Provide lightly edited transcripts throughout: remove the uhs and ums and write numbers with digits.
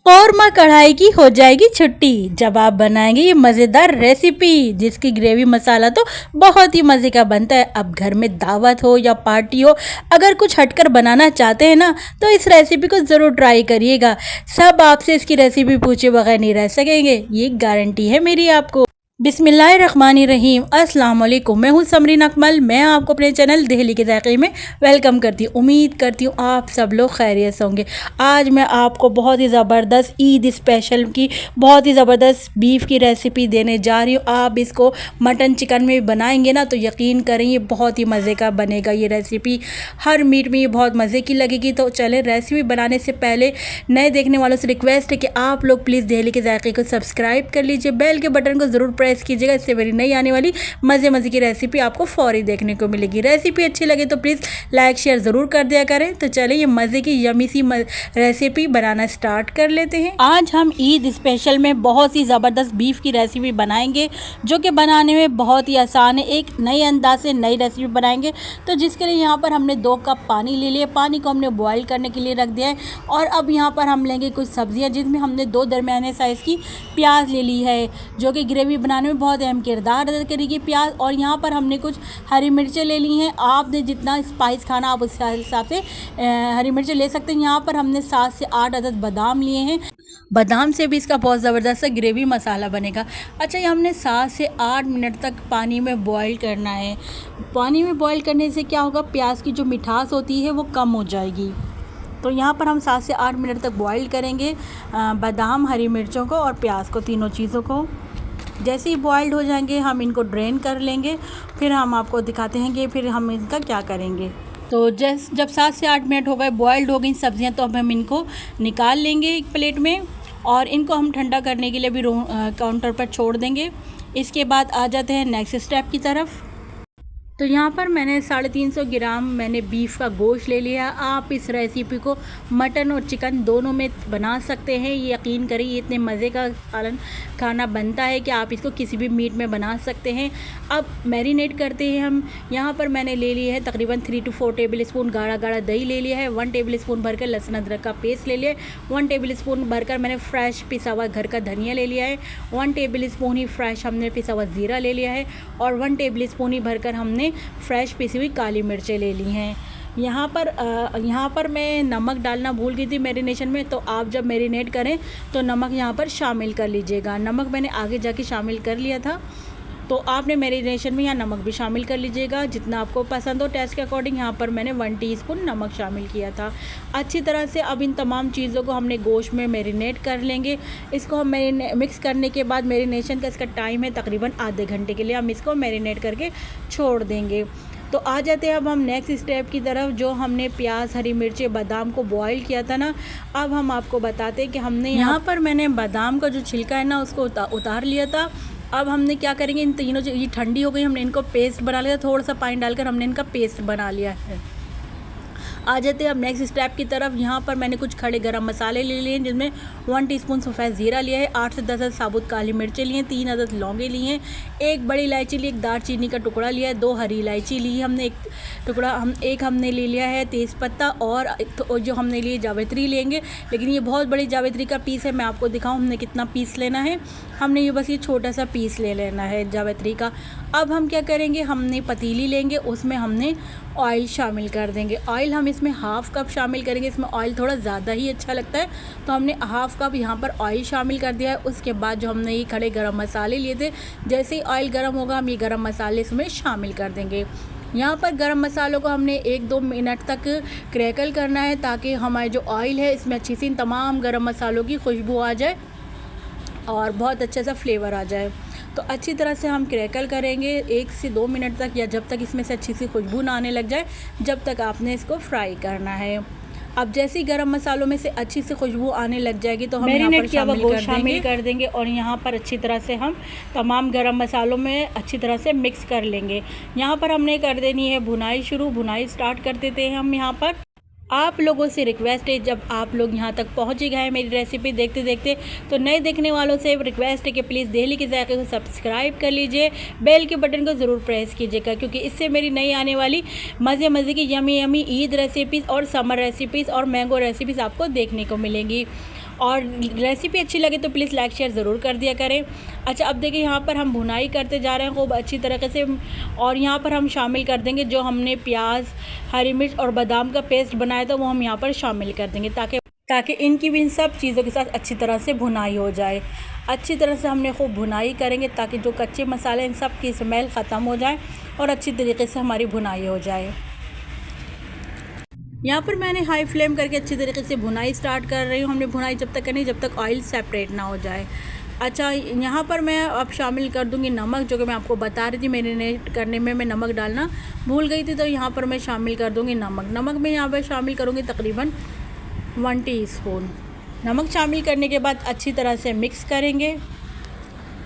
कौरमा कढ़ाई की हो जाएगी छुट्टी जब आप बनाएंगे ये मज़ेदार रेसिपी जिसकी ग्रेवी मसाला तो बहुत ही मज़े का बनता है। अब घर में दावत हो या पार्टी हो, अगर कुछ हटकर बनाना चाहते हैं ना तो इस रेसिपी को ज़रूर ट्राई करिएगा। सब आपसे इसकी रेसिपी पूछे बगैर नहीं रह सकेंगे, ये गारंटी है मेरी आपको। बिस्मिल्लाहिर्रहमानिर्रहीम, अस्सलाम वालेकुम। मैं हूँ समरीन अकमल। मैं आपको अपने चैनल दिल्ली के जायके में वेलकम करती हूँ। उम्मीद करती हूँ आप सब लोग खैरियत से होंगे। आज मैं आपको बहुत ही ज़बरदस्त ईद स्पेशल की बहुत ही ज़बरदस्त बीफ की रेसिपी देने जा रही हूँ। आप इसको मटन चिकन में भी बनाएंगे ना तो यकीन करें ये बहुत ही मज़े का बनेगा। ये रेसिपी हर मीट में ये बहुत मज़े की लगेगी। तो चलें, रेसिपी बनाने से पहले नए देखने वालों से रिक्वेस्ट है कि आप लोग प्लीज़ दिल्ली के जायके को सब्सक्राइब कर लीजिए, बेल के बटन को ज़रूर प्रेस कीजिएगा। इससे मेरी नई आने वाली मज़े की रेसिपी आपको फौरी देखने को मिलेगी। रेसिपी अच्छी लगे तो प्लीज़ लाइक शेयर ज़रूर कर दिया करें। तो चलिए ये मज़े की यमी सी रेसिपी बनाना स्टार्ट कर लेते हैं। आज हम ईद स्पेशल में बहुत ही ज़बरदस्त बीफ की रेसिपी बनाएंगे जो कि बनाने में बहुत ही आसान है। एक नए अंदाज से नई रेसिपी बनाएंगे। तो जिसके लिए यहाँ पर हमने 2 कप पानी ले लिया। पानी को हमने बॉयल करने के लिए रख दिया है। और अब यहाँ पर हम लेंगे कुछ सब्जियाँ जिसमें हमने 2 दरमियाने साइज़ की प्याज ले ली है जो कि ग्रेवी बनाने में बहुत अहम किरदार अदा करेगी प्याज। और यहाँ पर हमने कुछ हरी मिर्चें ले ली हैं। आपने जितना स्पाइस खाना आप उस हिसाब से हरी मिर्चें ले सकते हैं। यहाँ पर हमने 7 से 8 अदद बादाम लिए हैं। बादाम से भी इसका बहुत ज़बरदस्त ग्रेवी मसाला बनेगा। अच्छा, ये हमने 7 से 8 मिनट तक पानी में बॉईल करना है। पानी में बॉईल करने से क्या होगा, प्याज की जो मिठास होती है वो कम हो जाएगी। तो यहाँ पर हम 7 से 8 मिनट तक बॉईल करेंगे बादाम, हरी मिर्चों को और प्याज को, तीनों चीज़ों को। जैसे ही बॉइल्ड हो जाएंगे हम इनको ड्रेन कर लेंगे। फिर हम आपको दिखाते हैं कि फिर हम इनका क्या करेंगे। तो जब 7 से 8 मिनट हो गए, बॉइल्ड हो गई सब्जियां, तो अब हम इनको निकाल लेंगे एक प्लेट में और इनको हम ठंडा करने के लिए भी काउंटर पर छोड़ देंगे। इसके बाद आ जाते हैं नेक्स्ट स्टेप की तरफ। तो यहाँ पर मैंने 350 ग्राम मैंने बीफ का गोश्त ले लिया। आप इस रेसिपी को मटन और चिकन दोनों में बना सकते हैं। ये यकीन करिए ये इतने मज़े का खाना बनता है कि आप इसको किसी भी मीट में बना सकते हैं। अब मैरिनेट करते हैं हम। यहाँ पर मैंने ले लिया है तकरीबन 3 से 4 टेबल स्पून गाढ़ा दही ले लिया है। 1 टेबल स्पून भरकर लहसुन अदरक का पेस्ट ले लिया है। 1 टेबल स्पून भरकर मैंने फ्रेश पिसा हुआ घर का धनिया ले लिया है। 1 टेबल स्पून ही फ्रेश हमने पिसा हुआ ज़ीरा ले लिया है। और 1 टेबल स्पून ही भरकर हमने फ्रेश पिसी हुई काली मिर्चें ले ली हैं। यहाँ पर मैं नमक डालना भूल गई थी मैरिनेशन में, तो आप जब मैरिनेट करें तो नमक यहाँ पर शामिल कर लीजिएगा। नमक मैंने आगे जाके शामिल कर लिया था, तो आपने मैरिनेशन में यहाँ नमक भी शामिल कर लीजिएगा जितना आपको पसंद हो टेस्ट के अकॉर्डिंग। यहाँ पर मैंने 1 टीस्पून नमक शामिल किया था। अच्छी तरह से अब इन तमाम चीज़ों को हमने गोश्त में मैरिनेट कर लेंगे। इसको हम मिक्स करने के बाद मैरिनेशन का इसका टाइम है तकरीबन आधे घंटे के लिए, हम इसको मैरिनेट करके छोड़ देंगे। तो आ जाते हैं अब हम नेक्स्ट स्टेप की तरफ। जो हमने प्याज, हरी मिर्चें, बादाम को बॉईल किया था ना, अब हम आपको बताते हैं कि हमने यहाँ पर मैंने बादाम का जो छिलका है ना उसको उतार लिया था। अब हमने क्या करेंगे, इन तीनों ये ठंडी हो गई, हमने इनको पेस्ट बना लिया। थोड़ा सा पानी डालकर हमने इनका पेस्ट बना लिया है। आ जाते हैं अब नेक्स्ट स्टेप की तरफ। यहाँ पर मैंने कुछ खड़े गरम मसाले ले लिए हैं जिसमें 1 टीस्पून सफ़ेद ज़ीरा लिया है, 8 से 10 साबुत काली मिर्चें लिए हैं, 3 अदद लौंगे लिए हैं, 1 बड़ी इलायची ली, 1 दालचीनी का टुकड़ा लिया है, 2 हरी इलायची ली हमने, एक टुकड़ा हमने ले लिया है तेज़पत्ता, और जो हमने लिए जावित्री लेंगे। लेकिन ये बहुत बड़ी जावित्री का पीस है, मैं आपको दिखाऊँ हमने कितना पीस लेना है। हमने ये बस ये छोटा सा पीस ले लेना है जावित्री का। अब हम क्या करेंगे, हमने पतीली लेंगे, उसमें हमने ऑयल शामिल कर देंगे। ऑयल हम इसमें हाफ़ कप शामिल करेंगे। इसमें ऑयल थोड़ा ज़्यादा ही अच्छा लगता है, तो हमने हाफ़ कप यहाँ पर ऑयल शामिल कर दिया है। उसके बाद जो हमने ये खड़े गरम मसाले लिए थे, जैसे ही ऑयल गर्म होगा हम ये गरम मसाले इसमें शामिल कर देंगे। यहाँ पर गरम मसालों को हमने 1-2 मिनट तक क्रैकल करना है ताकि हमारे जो ऑयल है इसमें अच्छी सी इन तमाम गरम मसालों की खुशबू आ जाए और बहुत अच्छा सा फ्लेवर आ जाए। तो अच्छी तरह से हम क्रैकल करेंगे 1 से 2 मिनट तक, या जब तक इसमें से अच्छी सी खुशबू ना आने लग जाए, जब तक आपने इसको फ्राई करना है। अब जैसे ही गरम मसालों में से अच्छी सी खुशबू आने लग जाएगी तो हम यहाँ पर शामिल कर देंगे और यहाँ पर अच्छी तरह से हम तमाम गरम मसालों में अच्छी तरह से मिक्स कर लेंगे। यहाँ पर हमने कर देनी है भुनाई स्टार्ट कर देते हैं हम। यहाँ पर आप लोगों से रिक्वेस्ट है, जब आप लोग यहाँ तक पहुँच ही गए हैं मेरी रेसिपी देखते देखते, तो नए देखने वालों से रिक्वेस्ट है कि प्लीज़ दिल्ली के जायके को सब्सक्राइब कर लीजिए, बेल के बटन को ज़रूर प्रेस कीजिएगा, क्योंकि इससे मेरी नई आने वाली मज़े की यमी ईद रेसिपीज़ और समर रेसिपीज़ और मैंगो रेसिपीज़ आपको देखने को मिलेंगी। और रेसिपी अच्छी लगे तो प्लीज़ लाइक शेयर ज़रूर कर दिया करें। अच्छा, अब देखिए यहाँ पर हम भुनाई करते जा रहे हैं खूब अच्छी तरीके से, और यहाँ पर हम शामिल कर देंगे जो हमने प्याज, हरी मिर्च और बादाम का पेस्ट बनाया था वो हम यहाँ पर शामिल कर देंगे, ताकि इनकी भी इन सब चीज़ों के साथ अच्छी तरह से भुनाई हो जाए। अच्छी तरह से हमने खूब भुनाई करेंगे ताकि जो कच्चे मसाले इन सब की स्मेल ख़त्म हो जाए और अच्छी तरीके से हमारी भुनाई हो जाए। यहाँ पर मैंने हाई फ्लेम करके अच्छी तरीके से भुनाई स्टार्ट कर रही हूँ। हमने भुनाई जब तक करनी जब तक ऑयल सेपरेट ना हो जाए। अच्छा, यहाँ पर मैं अब शामिल कर दूँगी नमक, जो कि मैं आपको बता रही थी मैरिनेट करने में मैं नमक डालना भूल गई थी, तो यहाँ पर मैं शामिल कर दूँगी नमक मैं यहाँ पर शामिल करूँगी तकरीबन 1 टीस्पून। नमक शामिल करने के बाद अच्छी तरह से मिक्स करेंगे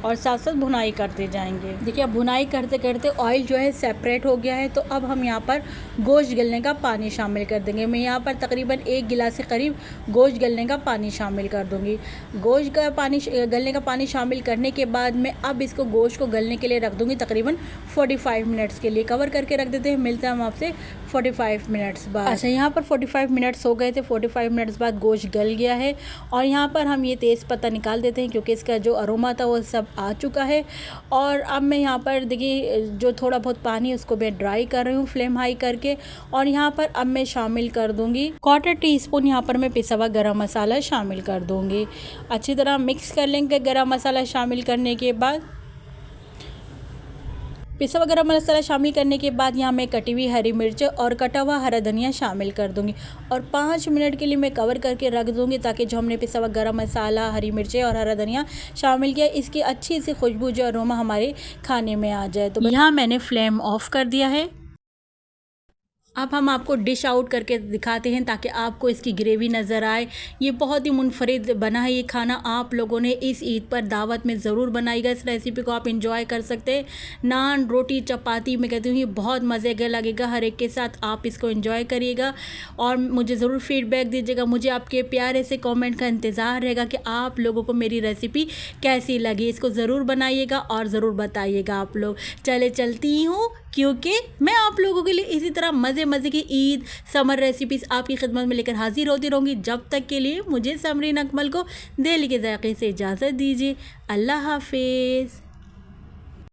और साथ साथ भुनाई करते जाएंगे। देखिए, अब भुनाई करते करते ऑयल जो है सेपरेट हो गया है, तो अब हम यहाँ पर गोश्त गलने का पानी शामिल कर देंगे। मैं यहाँ पर तकरीबन 1 गिलास के करीब गोश्त गलने का पानी शामिल कर दूँगी। गोश्त का पानी गलने का पानी शामिल करने के बाद मैं अब इसको गोश्त को गलने के लिए रख दूँगी तकरीबन 45 मिनट्स के लिए। कवर करके रख देते हैं, मिलते हैं हम आपसे 45 मिनट्स बाद। अच्छा, यहाँ पर 45 मिनट्स हो गए थे। 45 मिनट्स बाद गोश्त गल गया है और यहाँ पर हम ये तेज़ पत्ता निकाल देते हैं क्योंकि इसका जो अरोमा था वो सब आ चुका है। और अब मैं यहाँ पर देखिए जो थोड़ा बहुत पानी है उसको मैं ड्राई कर रही हूँ फ्लेम हाई करके, और यहाँ पर अब मैं शामिल कर दूँगी 1/4 टीस्पून यहाँ पर मैं पिसा हुआ गरम मसाला शामिल कर दूँगी। अच्छी तरह मिक्स कर लेंगे। गरम मसाला शामिल करने के बाद पिसा हुआ गरम मसाला शामिल करने के बाद यहाँ मैं कटी हुई हरी मिर्च और कटा हुआ हरा धनिया शामिल कर दूंगी और 5 मिनट के लिए मैं कवर करके रख दूंगी ताकि जो हमने पिसा हुआ गरम मसाला, हरी मिर्चें और हरा धनिया शामिल किया इसकी अच्छी सी खुशबू जो अरोमा हमारे खाने में आ जाए। तो यहाँ मैंने फ्लेम ऑफ कर दिया है। अब हम आपको डिश आउट करके दिखाते हैं ताकि आपको इसकी ग्रेवी नज़र आए। ये बहुत ही मुनफरिद बना है ये खाना। आप लोगों ने इस ईद पर दावत में ज़रूर बनाइएगा। इस रेसिपी को आप इंजॉय कर सकते हैं नान, रोटी, चपाती। मैं कहती हूँ ये बहुत मज़े का लगेगा हर एक के साथ। आप इसको इंजॉय करिएगा और मुझे ज़रूर फीडबैक दीजिएगा। मुझे आपके प्यारे से कॉमेंट का इंतज़ार रहेगा कि आप लोगों को मेरी रेसिपी कैसी लगी। इसको ज़रूर बनाइएगा और ज़रूर बताइएगा आप लोग। चलती हूँ क्योंकि मैं आप लोगों के लिए इसी तरह मज़े की ईद समर रेसिपीज़ आपकी खिदमत में लेकर हाजिर होती रहूँगी। जब तक के लिए मुझे समरीन अकमल को दिल के ज़ायक़े से इजाज़त दीजिए। अल्लाह हाफिज़।